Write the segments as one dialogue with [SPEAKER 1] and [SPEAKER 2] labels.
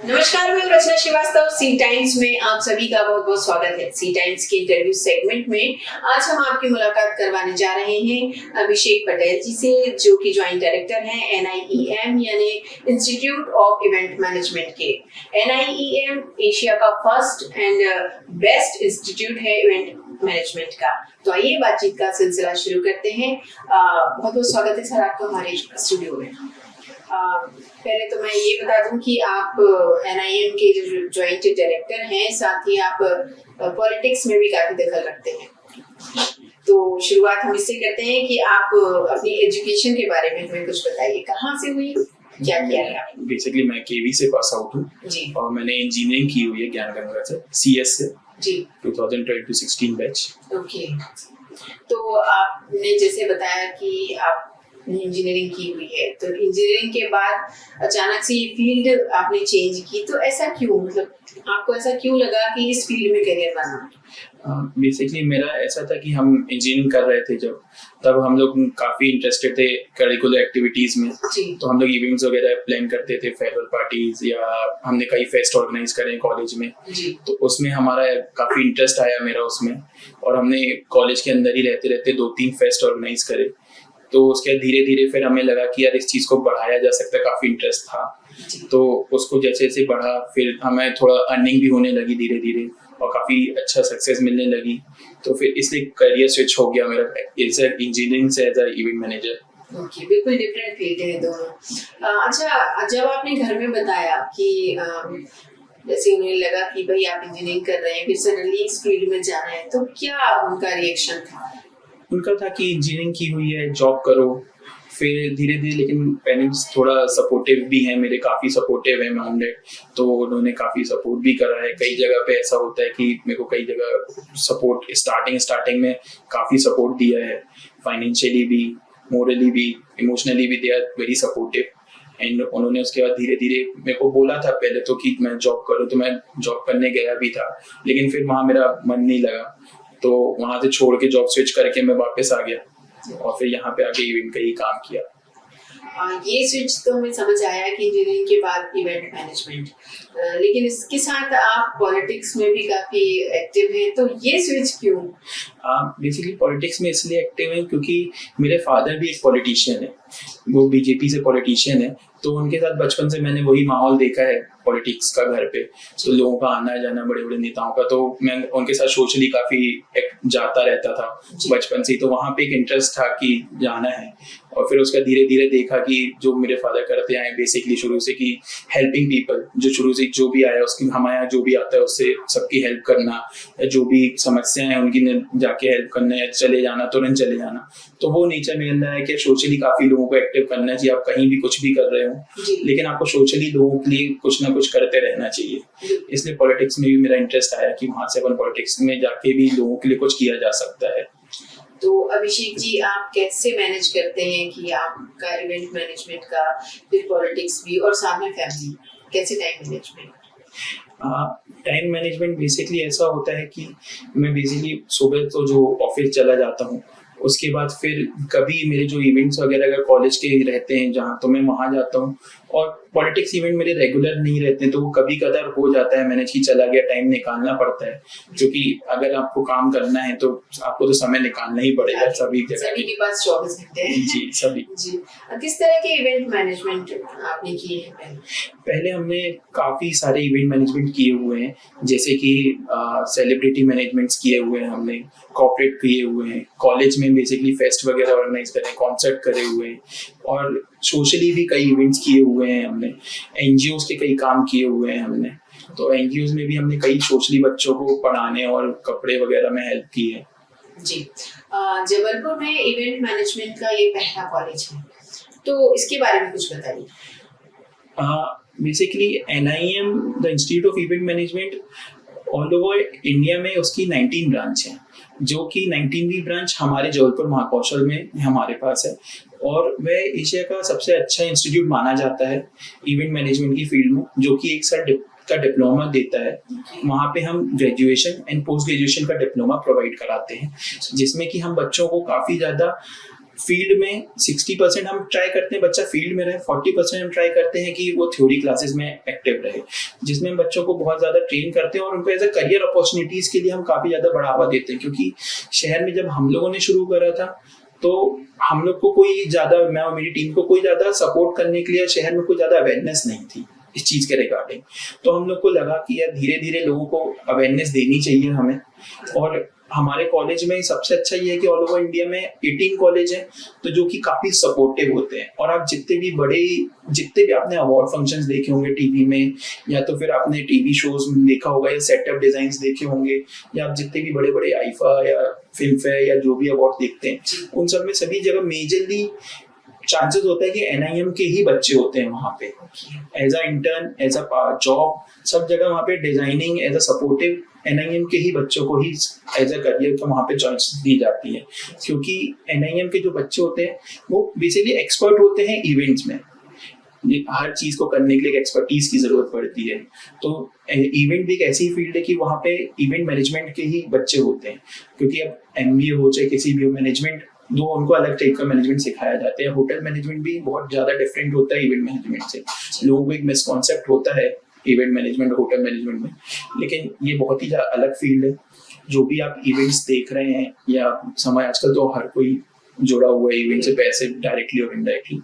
[SPEAKER 1] नमस्कार, मैं रचना श्रीवास्तव। सी टाइम्स में आप सभी का बहुत बहुत स्वागत है। सी टाइम्स के इंटरव्यू सेगमेंट में आज हम आपकी मुलाकात करवाने जा रहे हैं अभिषेक पटेल जी से, जो कि ज्वाइंट डायरेक्टर हैं NIEM यानी इंस्टीट्यूट ऑफ इवेंट मैनेजमेंट के। NIEM एशिया का फर्स्ट एंड बेस्ट इंस्टीट्यूट है इवेंट मैनेजमेंट का। तो आइए बातचीत का सिलसिला शुरू करते हैं। बहुत बहुत स्वागत है सर आपका हमारे स्टूडियो में। पहले तो मैं ये बता दूं कि आप NIM के जो ज्वाइंट डायरेक्टर हैं, साथ ही आप पॉलिटिक्स में भी काफी दखल रखते हैं। तो शुरुआत हम इससे करते हैं कि आप अपनी एजुकेशन के बारे में हमें कुछ बताइए। कहाँ से हुई, क्या किया है आपने?
[SPEAKER 2] बेसिकली मैं केवी से पास आउट हूँ और मैंने इंजीनियरिंग की हुई है ज्ञानगंगा से, CS से जी 2012-16 बैच।
[SPEAKER 1] ओके, तो आपने जैसे बताया कि आप इंजीनियरिंग की हुई है, तो इंजीनियरिंग के बाद अचानक से ये फील्ड आपने चेंज की, तो ऐसा क्यों? मतलब आपको ऐसा क्यों लगा कि इस फील्ड में करियर बनाना?
[SPEAKER 2] बेसिकली मेरा ऐसा था कि हम इंजीनियरिंग कर रहे थे तब हम लोग काफ़ी इंटरेस्टेड थे करिकुलर एक्टिविटीज़ में। तो हम लोग इवेंट्स वगैरह प्लान करते थे, फेयरवेल पार्टीज, या हमने कई फेस्ट ऑर्गेनाइज करे कॉलेज में। तो उसमें हमारा काफ़ी इंटरेस्ट आया मेरा उसमें, और हमने कॉलेज के अंदर ही रहते रहते 2-3 फेस्ट ऑर्गेनाइज करे। तो उसके धीरे धीरे फिर हमें लगा कि यार इस चीज़ को बढ़ाया जा सकता है, काफ़ी इंटरेस्ट था। तो उसको जैसे जैसे बढ़ा, फिर हमें थोड़ा अर्निंग भी होने लगी धीरे धीरे, और काफ़ी अच्छा सक्सेस मिलने लगी। तो फिर इसलिए करियर स्विच हो गया मेरा इंजीनियरिंग से as a event manager.
[SPEAKER 1] Okay, बिल्कुल डिफरेंट फील्ड है दोनों। अच्छा, जब आपने घर में बताया कि जैसे उन्हें लगा कि भाई आप इंजीनियरिंग कर रहे हैं, फिर सडनली इस फील्ड में जाना है, तो क्या उनका रिएक्शन था?
[SPEAKER 2] उनका था कि इंजीनियरिंग की हुई है, जॉब करो। फिर धीरे धीरे, लेकिन पेरेंट्स थोड़ा सपोर्टिव भी हैं मेरे, काफ़ी सपोर्टिव है माइंडेड, तो उन्होंने काफ़ी सपोर्ट भी करा है। कई जगह पे ऐसा होता है कि मेरे को कई जगह सपोर्ट स्टार्टिंग में काफ़ी सपोर्ट दिया है, फाइनेंशियली भी, मोरली भी, इमोशनली भी। They are very supportive. And उन्होंने उसके बाद धीरे धीरे मेरे को बोला था पहले तो कि मैं जॉब करूँ, तो मैं जॉब करने गया भी था, लेकिन फिर वहाँ मेरा मन नहीं लगा, तो वहाँ से छोड़ के जॉब स्विच करके मैं वापस आ गया और फिर यहाँ पे आके इवेंट का ही काम किया।
[SPEAKER 1] ये स्विच तो हमें समझ आया कि इंजीनियरिंग के बाद इवेंट मैनेजमेंट, लेकिन इसके साथ आप पॉलिटिक्स में भी काफी एक्टिव हैं, तो ये स्विच क्यों?
[SPEAKER 2] बेसिकली पॉलिटिक्स में इसलिए एक्टिव है क्योंकि मेरे फादर भी एक पॉलिटिशियन है, वो बीजेपी से पॉलिटिशियन है। तो उनके साथ बचपन से मैंने वही माहौल देखा है पॉलिटिक्स का घर पे, तो लोगों का आना जाना, बड़े बड़े नेताओं का। तो मैं उनके साथ सोशली काफ़ी जाता रहता था बचपन से ही, तो वहाँ पे एक इंटरेस्ट था कि जाना है। और फिर उसका धीरे धीरे देखा कि जो मेरे फादर करते आए बेसिकली शुरू से, कि हेल्पिंग पीपल, जो शुरू से जो भी आया उसकी, हमारे यहाँ जो भी आता है उससे सबकी हेल्प करना, जो भी समस्याएं हैं उनकी जाके हेल्प करना, या चले जाना तुरंत चले जाना। तो वो नेचर मेरे अंदर है कि सोशली काफ़ी लोगों को एक्टिव करना चाहिए। आप कहीं भी कुछ भी कर रहे हो, लेकिन आपको सोशली लोगों के लिए कुछ ना कुछ करते रहना चाहिए। इसलिए पॉलिटिक्स में भी मेरा इंटरेस्ट आया कि वहाँ से अपन पॉलिटिक्स में जाके भी लोगों के लिए कुछ किया जा सकता है।
[SPEAKER 1] तो अभिषेक जी, आप कैसे मैनेज करते हैं कि आपका इवेंट मैनेजमेंट का, फिर पॉलिटिक्स भी, और साथ में फैमिली, कैसे time management?
[SPEAKER 2] Time management basically ऐसा होता है कि मैं बेसिकली सुबह तो जो ऑफिस चला जाता हूँ, उसके बाद फिर कभी मेरे जो इवेंट्स वगैरह अगर कॉलेज के रहते हैं जहाँ, तो मैं वहाँ जाता हूँ। और पॉलिटिक्स इवेंट मेरे रेगुलर नहीं रहते हैं, तो वो कभी कदार हो जाता है मैंने कि चला गया, टाइम निकालना पड़ता है, क्योंकि अगर आपको काम करना है तो आपको तो समय निकालना ही पड़ेगा। सभी
[SPEAKER 1] के पास 24 घंटे हैं।
[SPEAKER 2] जी, सभी।
[SPEAKER 1] जी, किस तरह के इवेंट मैनेजमेंट आपने किए हैं?
[SPEAKER 2] पहले हमने काफ़ी सारे इवेंट मैनेजमेंट किए हुए हैं, जैसे कि सेलिब्रिटी मैनेजमेंट्स किए हुए हैं हमने, कॉर्पोरेट किए हुए हैं, कॉलेज में बेसिकली फेस्ट वगैरह ऑर्गेनाइज करे, कॉन्सर्ट करे हुए हैं, और सोशली भी कई इवेंट्स किए हुए हैं हमने। NGOs के कई काम किए हुए हैं हमने, तो NGOs में भी हमने कई सोशली बच्चों को पढ़ाने और कपड़े वगैरह में हेल्प की है।
[SPEAKER 1] जी, जबलपुर में इवेंट मैनेजमेंट का ये पहला कॉलेज है, तो इसके बारे में कुछ बताइए।
[SPEAKER 2] Basically NIM, the institute of event management, all over India में उसकी 19 ब्रांच है, जो कि 19वीं ब्रांच हमारे जबलपुर महाकौशल में हमारे पास है, और वह एशिया का सबसे अच्छा इंस्टीट्यूट माना जाता है इवेंट मैनेजमेंट की फील्ड में, जो कि एक साल का डिप्लोमा देता है। वहाँ पे हम ग्रेजुएशन एंड पोस्ट ग्रेजुएशन का डिप्लोमा प्रोवाइड कराते हैं, जिसमें कि हम बच्चों को काफ़ी ज़्यादा फील्ड में 60% हम ट्राई करते हैं बच्चा फील्ड में रहे, 40% हम ट्राई करते हैं कि वो थ्योरी क्लासेस में एक्टिव रहे, जिसमें हम बच्चों को बहुत ज़्यादा ट्रेन करते हैं और उनको एज अ करियर अपॉर्चुनिटीज़ के लिए हम काफ़ी ज़्यादा बढ़ावा देते हैं। क्योंकि शहर में जब हम लोगों ने शुरू करा था तो हम लोग को कोई ज़्यादा, मैं और मेरी टीम को कोई ज़्यादा सपोर्ट करने के लिए शहर में कोई ज़्यादा अवेयरनेस नहीं थी इस चीज़ के रिगार्डिंग। तो हम लोग को लगा कि यार धीरे धीरे लोगों को अवेयरनेस देनी चाहिए हमें। और हमारे कॉलेज में सबसे अच्छा ये है कि ऑल ओवर इंडिया में 18 कॉलेज हैं तो जो कि काफ़ी सपोर्टिव होते हैं। और आप जितने भी आपने अवार्ड फंक्शंस देखे होंगे टीवी में, या तो फिर आपने टीवी शोज में देखा होगा, या सेटअप डिजाइन्स देखे होंगे, या आप जितने भी बड़े बड़े आईफा या फिल्म फेयर या जो भी अवार्ड देखते हैं उन सब में सभी जगह मेजरली चांसेस होता है कि एनआईएम के ही बच्चे होते हैं वहाँ पे as a intern, as a job, सब जगह वहाँ पे designing as a supportive NIM के ही बच्चों को ही एज अ करियर तो वहाँ पे चॉइस दी जाती है। क्योंकि एनआईएम के जो बच्चे होते हैं वो बेसिकली एक्सपर्ट होते हैं इवेंट्स में, हर चीज को करने के लिए एक्सपर्टीज की जरूरत पड़ती है। तो इवेंट भी एक ऐसी फील्ड है कि वहाँ पे इवेंट मैनेजमेंट के ही बच्चे होते हैं। क्योंकि अब एमबीए हो चाहे किसी भी मैनेजमेंट, दो उनको अलग टाइप का मैनेजमेंट सिखाया जाता है। होटल मैनेजमेंट भी बहुत ज्यादा डिफरेंट होता है इवेंट मैनेजमेंट से। लोगों को एक मिसकॉन्सेप्ट होता है इवेंट मैनेजमेंट और होटल मैनेजमेंट में, लेकिन ये बहुत ही अलग फील्ड है। जो भी आप इवेंट्स देख रहे हैं या समय आजकल तो हर कोई जुड़ा हुआ है इवेंट से, पैसे डायरेक्टली और इनडायरेक्टली,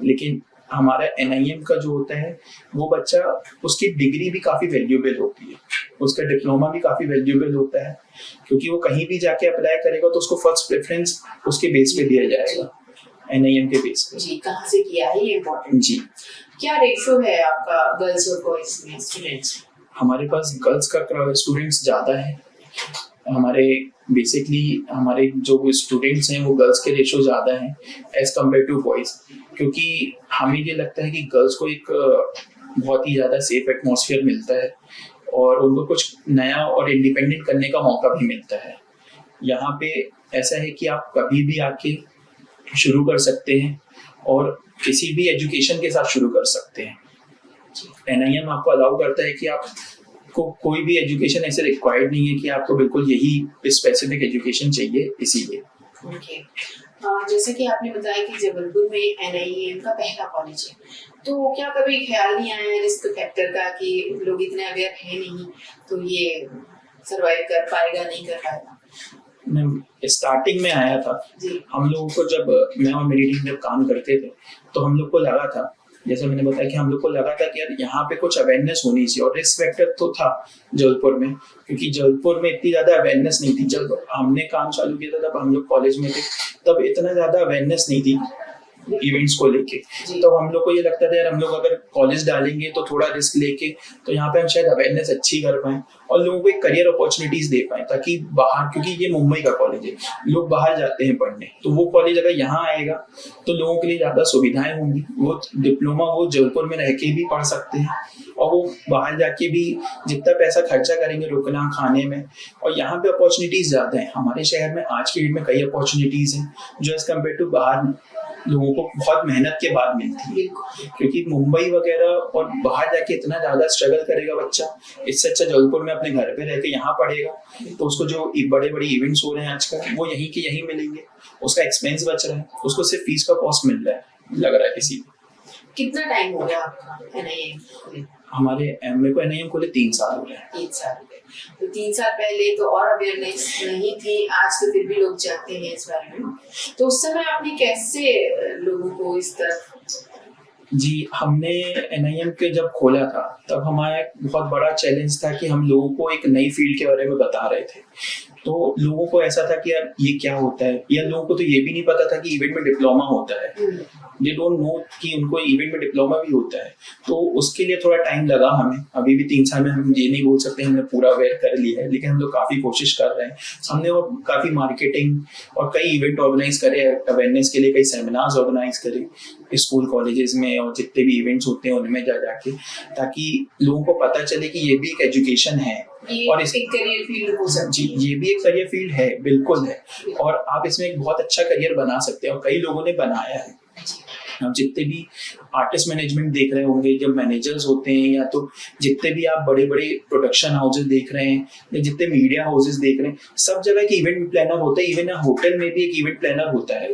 [SPEAKER 2] लेकिन हमारा एनआईएम का जो होता है वो बच्चा, उसकी डिग्री भी काफ़ी वैल्यूएबल होती है, उसका डिप्लोमा भी काफ़ी वैल्यूएबल होता है। क्योंकि वो कहीं भी जाके अप्लाई करेगा तो उसको फर्स्ट प्रेफरेंस उसके बेस पे दिया जाएगा, एनआईएम के बेस पे।
[SPEAKER 1] जी, कहाँ से किया है ये इम्पोर्टेंट।
[SPEAKER 2] जी,
[SPEAKER 1] क्या रेशो है आपका गर्ल्स और बॉयज में स्टूडेंट्स?
[SPEAKER 2] हमारे पास गर्ल्स का स्टूडेंट्स ज़्यादा है। हमारे हमारे जो स्टूडेंट्स हैं वो गर्ल्स के रेशो ज़्यादा हैं एज कम्पेयर टू बॉयज़। क्योंकि हमें ये लगता है कि गर्ल्स को एक बहुत ही ज़्यादा सेफ एटमॉस्फेयर मिलता है और उनको कुछ नया और इंडिपेंडेंट करने का मौका भी मिलता है। यहाँ पे ऐसा है कि आप कभी भी आके शुरू कर सकते हैं और किसी भी एजुकेशन के साथ शुरू कर सकते हैं। एनआईएम आपको अलाउ करता है कि आप को कोई भी एजुकेशन ऐसे रिक्वायर्ड नहीं है कि आपको बिल्कुल यही स्पेसिफिक एजुकेशन चाहिए, इसीलिए।
[SPEAKER 1] ओके, जैसे कि आपने बताया कि जबलपुर में एनआईएम का पहला कॉलेज है, तो क्या कभी ख्याल नहीं आया रिस्क फैक्टर का कि लोग इतने अवेयर है नहीं तो ये सरवाइव कर पाएगा नहीं कर पाएगा?
[SPEAKER 2] मैं स्टार्टिंग में आया था
[SPEAKER 1] जी।
[SPEAKER 2] हम लोगों को, जब मैं और मेरी टीम जब काम करते थे तो हम लोग को लगा था, जैसे मैंने बताया कि हम लोग को लगा था कि यार यहाँ पे कुछ अवेयरनेस होनी चाहिए। और रिस्क फैक्टर तो था जबलपुर में, क्योंकि जबलपुर में इतनी ज़्यादा अवेयरनेस नहीं थी। जब हमने काम चालू किया था तब हम लोग कॉलेज में थे, तब इतना ज़्यादा अवेयरनेस नहीं थी इवेंट्स को लेके। तो हम लोग को ये लगता था यार हम लोग अगर कॉलेज डालेंगे तो थोड़ा रिस्क लेके तो यहाँ पे हम शायद अवेयरनेस अच्छी कर पाएं और लोगों को एक करियर अपॉर्चुनिटीज दे पाएं, ताकि बाहर, क्योंकि ये मुंबई का कॉलेज है, लोग बाहर जाते हैं पढ़ने, तो वो कॉलेज अगर यहाँ आएगा तो लोगों के लिए ज़्यादा सुविधाएं होंगी। वो डिप्लोमा वो जबलपुर में रह के भी पढ़ सकते हैं और वो बाहर जाके भी जितना पैसा खर्चा करेंगे रुकना खाने में, और यहाँ पे अपॉर्चुनिटीज ज़्यादा हैं। हमारे शहर में आज के डेट में कई अपॉर्चुनिटीज हैं जो एज कम्पेयर टू बाहर लोगों को बहुत मेहनत के बाद मिलती है। क्योंकि मुंबई वगैरह और बाहर जाके इतना ज्यादा स्ट्रगल करेगा बच्चा, इससे अच्छा जबलपुर में अपने घर पे रह के यहाँ पढ़ेगा तो उसको जो बड़े बड़े इवेंट्स हो रहे हैं आजकल वो यहीं के यहीं मिलेंगे, उसका एक्सपेंस बच रहा है, उसको सिर्फ फीस का कॉस्ट मिल रहा है, लग रहा है किसी को।
[SPEAKER 1] कितना टाइम हो गया आपका एनआईएम?
[SPEAKER 2] हमारे मेरे को एनआईएम खोले 3 साल हो गए।
[SPEAKER 1] 3 साल हो गए, तो 3 साल पहले तो और अवेयरनेस नहीं थी, आज तो फिर भी लोग जानते हैं इस बारे में। तो उस समय आपने कैसे लोगों को इस तरफ?
[SPEAKER 2] जी, हमने एनआईएम के जब खोला था तब हमारा एक बहुत बड़ा चैलेंज था कि हम लोगों को एक नई फील्ड के बारे में बता रहे थे। तो लोगों को ऐसा था कि यार ये क्या होता है, या लोगों को तो ये भी नहीं पता था कि इवेंट में डिप्लोमा होता है। दे डोंट नो कि उनको इवेंट में डिप्लोमा भी होता है। तो उसके लिए थोड़ा टाइम लगा हमें। अभी भी 3 साल में हम ये नहीं बोल सकते हमने पूरा अवेयर कर लिया है, लेकिन हम लोग काफ़ी कोशिश कर रहे हैं। हमने और काफ़ी मार्केटिंग और कई इवेंट ऑर्गेनाइज करे अवेयरनेस के लिए, कई सेमिनार्स ऑर्गेनाइज करे स्कूल कॉलेजेस में और जितने भी इवेंट्स होते हैं उनमें जा जाके, ताकि लोगों को पता चले कि ये भी एक एजुकेशन है और इस
[SPEAKER 1] एक करियर फील्ड हो सकती
[SPEAKER 2] है। जी, ये भी एक करियर फील्ड है, बिल्कुल है, और आप इसमें एक बहुत अच्छा करियर बना सकते हैं और कई लोगों ने बनाया है। अब जितने भी आर्टिस्ट मैनेजमेंट देख रहे होंगे, जब मैनेजर्स होते हैं, या तो जितने भी आप बड़े बड़े प्रोडक्शन हाउसेज देख रहे हैं या जितने मीडिया हाउसेज देख रहे हैं, सब जगह एक इवेंट प्लानर होता है। इवन होटल में भी एक इवेंट प्लानर होता है।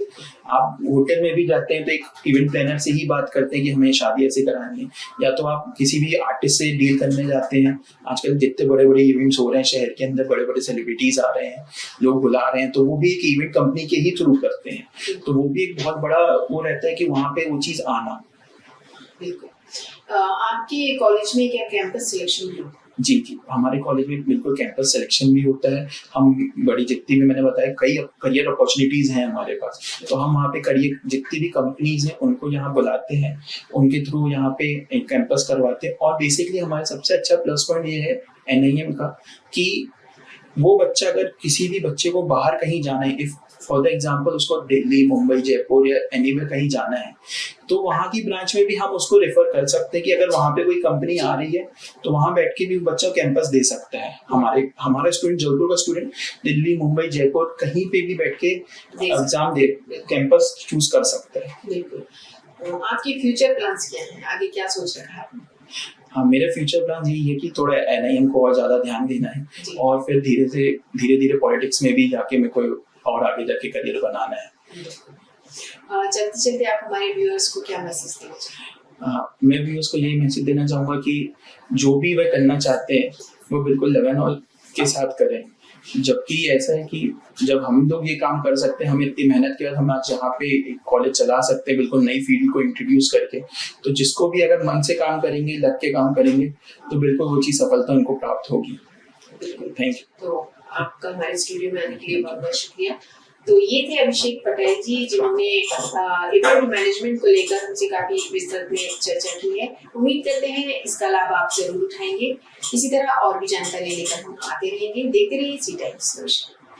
[SPEAKER 2] आप होटल में भी जाते हैं तो एक इवेंट प्लानर से ही बात करते हैं कि हमें शादी ऐसे करानी है, या तो आप किसी भी आर्टिस्ट से डील करने जाते हैं। आजकल जितने बड़े बड़े इवेंट्स हो रहे हैं शहर के अंदर, बड़े बड़े सेलिब्रिटीज आ रहे हैं, लोग बुला रहे हैं, तो वो भी एक इवेंट कंपनी के ही थ्रू करते हैं। तो वो भी एक बहुत बड़ा वो रहता है कि वहाँ पे वो चीज आना।
[SPEAKER 1] बिल्कुल। आपके कॉलेज में क्या कैंपस सिलेक्शन भी होता है?
[SPEAKER 2] जी, हमारे कॉलेज में बिल्कुल कैंपस सिलेक्शन भी होता है। हम बड़ी जितनी भी मैंने बताया कई करियर अपॉर्चुनिटीज हैं हमारे पास, तो हम वहाँ पे करियर जितनी भी कंपनीज हैं उनको यहाँ बुलाते हैं, उनके थ्रू यहाँ पे एक कैंपस करवाते हैं। और बेसिकली हमारा सबसे अच्छा प्लस पॉइंट ये है NIM का कि वो बच्चा, अगर किसी भी बच्चे को बाहर कहीं जाना है, इफ फॉर द एग्जाम्पल उसको दिल्ली, मुंबई, जयपुर या एनीवेयर कहीं जाना है, तो वहाँ की ब्रांच में भी हम उसको रेफर कर सकते हैं कि अगर वहाँ पे कोई कंपनी आ रही है तो वहाँ बैठ के भी बच्चा कैंपस दे सकता है। हमारा स्टूडेंट, जयपुर का स्टूडेंट, दिल्ली, मुंबई, जयपुर कहीं पे भी बैठ के एग्जाम दे कैंपस चूज कर सकता है।
[SPEAKER 1] बिल्कुल। आपके फ्यूचर प्लान्स क्या हैं? आगे क्या सोच रखा है आपने?
[SPEAKER 2] हाँ, मेरा फ्यूचर प्लान यही है कि थोड़ा NIM को और ज्यादा ध्यान देना है, और फिर धीरे धीरे पॉलिटिक्स में भी जाके मेरे को और आगे जाके करियर बनाना है।
[SPEAKER 1] चलते चलते आप हमारे व्यूअर्स को क्या मैसेज देना चाहेंगे?
[SPEAKER 2] मैं व्यूअर्स को यही मैसेज देना चाहूँगा कि जो भी वह करना चाहते हैं वो बिल्कुल लगन और के साथ करें। जबकि ऐसा है कि जब हम लोग ये काम कर सकते हैं, हम इतनी मेहनत के बाद हम आज यहाँ पे एक कॉलेज चला सकते हैं बिल्कुल नई फील्ड को इंट्रोड्यूस करके, तो जिसको भी अगर मन से काम करेंगे, लग के काम करेंगे, तो बिल्कुल वो चीज़ सफलता उनको प्राप्त होगी। Thank you.
[SPEAKER 1] तो आपका हमारे स्टूडियो में आने के लिए बहुत बहुत शुक्रिया। तो ये थे अभिषेक पटेल जी, जिन्होंने इवेंट मैनेजमेंट को लेकर हमसे काफी विस्तृत में चर्चा की है। उम्मीद करते हैं इसका लाभ आप जरूर उठाएंगे। इसी तरह और भी जानकारी लेकर हम आते रहेंगे। देखते रहिए सी टाइम्स। नमस्कार।